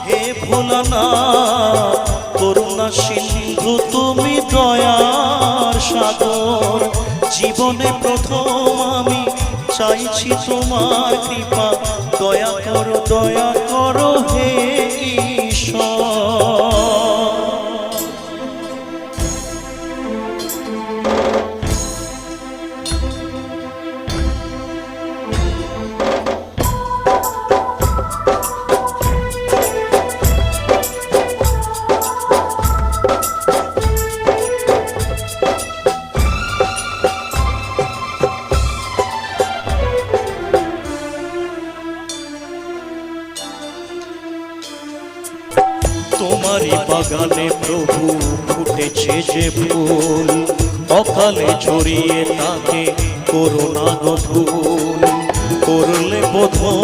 হে ভোলানা করুণা সিন্ধু তুমি দয়ার সাগর, জীবনে প্রথম আমি চাইছি তোমার কৃপা, দয়া করো হে ঈশ্বর। তোমারই বাগানে প্রভু ফুটেছে যে ফুল, অকালে ছড়িয়ে তাকে করুণা গো ভুল, করলে বোধন